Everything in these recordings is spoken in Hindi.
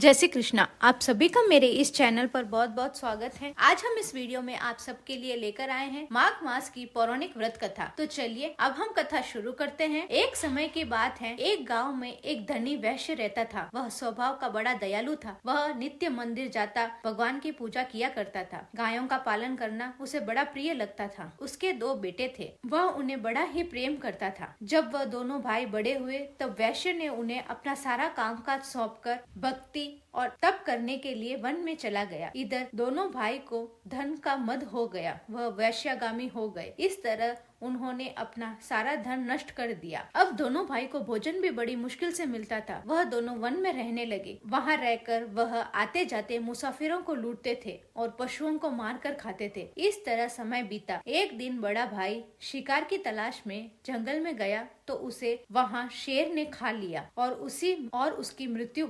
जय श्री कृष्णा। आप सभी का मेरे इस चैनल पर बहुत बहुत स्वागत है। आज हम इस वीडियो में आप सबके लिए लेकर आए हैं माघ मास की पौराणिक व्रत कथा। तो चलिए अब हम कथा शुरू करते हैं। एक समय की बात है, एक गांव में एक धनी वैश्य रहता था। वह स्वभाव का बड़ा दयालु था। वह नित्य मंदिर जाता, भगवान की पूजा किया करता था। गायों का पालन करना उसे बड़ा प्रिय लगता था। उसके 2 बेटे थे, वह उन्हें बड़ा ही प्रेम करता था। जब वह दोनों भाई बड़े हुए तब वैश्य ने उन्हें अपना सारा कामकाज सौंपकर भक्ति और तप करने के लिए वन में चला गया। इधर दोनों भाई को धन का मद हो गया, वह वैश्यागामी हो गए। इस तरह उन्होंने अपना सारा धन नष्ट कर दिया। अब दोनों भाई को भोजन भी बड़ी मुश्किल से मिलता था। वह दोनों वन में रहने लगे। वहाँ रहकर वह आते जाते मुसाफिरों को लूटते थे और पशुओं को मार कर खाते थे। इस तरह समय बीता। एक दिन बड़ा भाई शिकार की तलाश में जंगल में गया तो उसे वहाँ शेर ने खा लिया और उसकी मृत्यु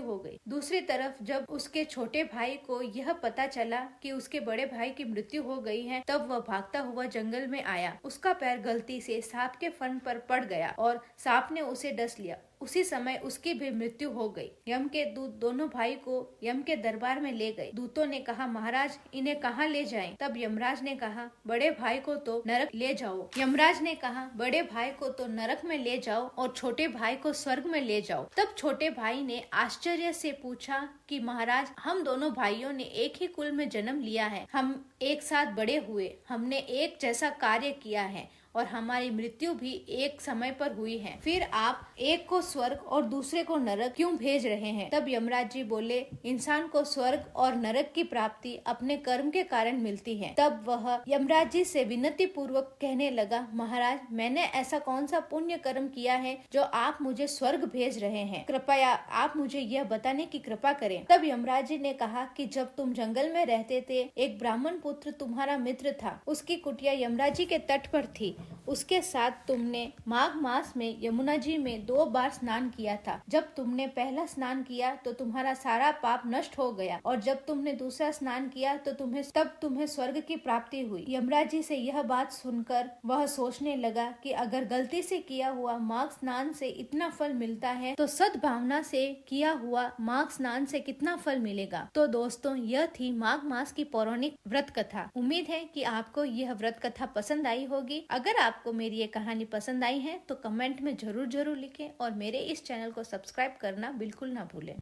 हो गई। दूसरी तरफ जब उसके छोटे भाई को यह पता चला कि उसके बड़े भाई की मृत्यु हो गई है, तब वह भागता हुआ जंगल में आया। उसका पैर गलती से सांप के फन पर पड़ गया और सांप ने उसे डस लिया। उसी समय उसकी भी मृत्यु हो गई। यम के दूत दोनों भाई को यम के दरबार में ले गए। दूतों ने कहा, महाराज इन्हें कहाँ ले जाएं? तब यमराज ने कहा, बड़े भाई को तो नरक ले जाओ। यमराज ने कहा, बड़े भाई को तो नरक में ले जाओ और छोटे भाई को स्वर्ग में ले जाओ। तब छोटे भाई ने आश्चर्य से पूछा कि महाराज, हम दोनों भाइयों ने एक ही कुल में जन्म लिया है, हम एक साथ बड़े हुए, हमने एक जैसा कार्य किया है और हमारी मृत्यु भी एक समय पर हुई है, फिर आप एक को स्वर्ग और दूसरे को नरक क्यों भेज रहे हैं? तब यमराज जी बोले, इंसान को स्वर्ग और नरक की प्राप्ति अपने कर्म के कारण मिलती है। तब वह यमराज जी से विनती पूर्वक कहने लगा, महाराज मैंने ऐसा कौन सा पुण्य कर्म किया है जो आप मुझे स्वर्ग भेज रहे हैं? कृपया आप मुझे यह बताने की कृपा करें। तब यमराज जी ने कहा कि जब तुम जंगल में रहते थे, एक ब्राह्मण पुत्र तुम्हारा मित्र था। उसकी कुटिया यमराज जी के तट पर थी। उसके साथ तुमने माघ मास में यमुना जी में 2 बार स्नान किया था। जब तुमने पहला स्नान किया तो तुम्हारा सारा पाप नष्ट हो गया और जब तुमने दूसरा स्नान किया तो तुम्हें स्वर्ग की प्राप्ति हुई। यमराज जी से यह बात सुनकर वह सोचने लगा कि अगर गलती से किया हुआ माघ स्नान से इतना फल मिलता है तो सद्भावना से किया हुआ माघ स्नान से कितना फल मिलेगा। तो दोस्तों, यह थी माघ मास की पौराणिक व्रत कथा। उम्मीद है कि आपको यह व्रत कथा पसंद आई होगी। अगर आपको मेरी ये कहानी पसंद आई है तो कमेंट में जरूर लिखें और मेरे इस चैनल को सब्सक्राइब करना बिल्कुल ना भूलें।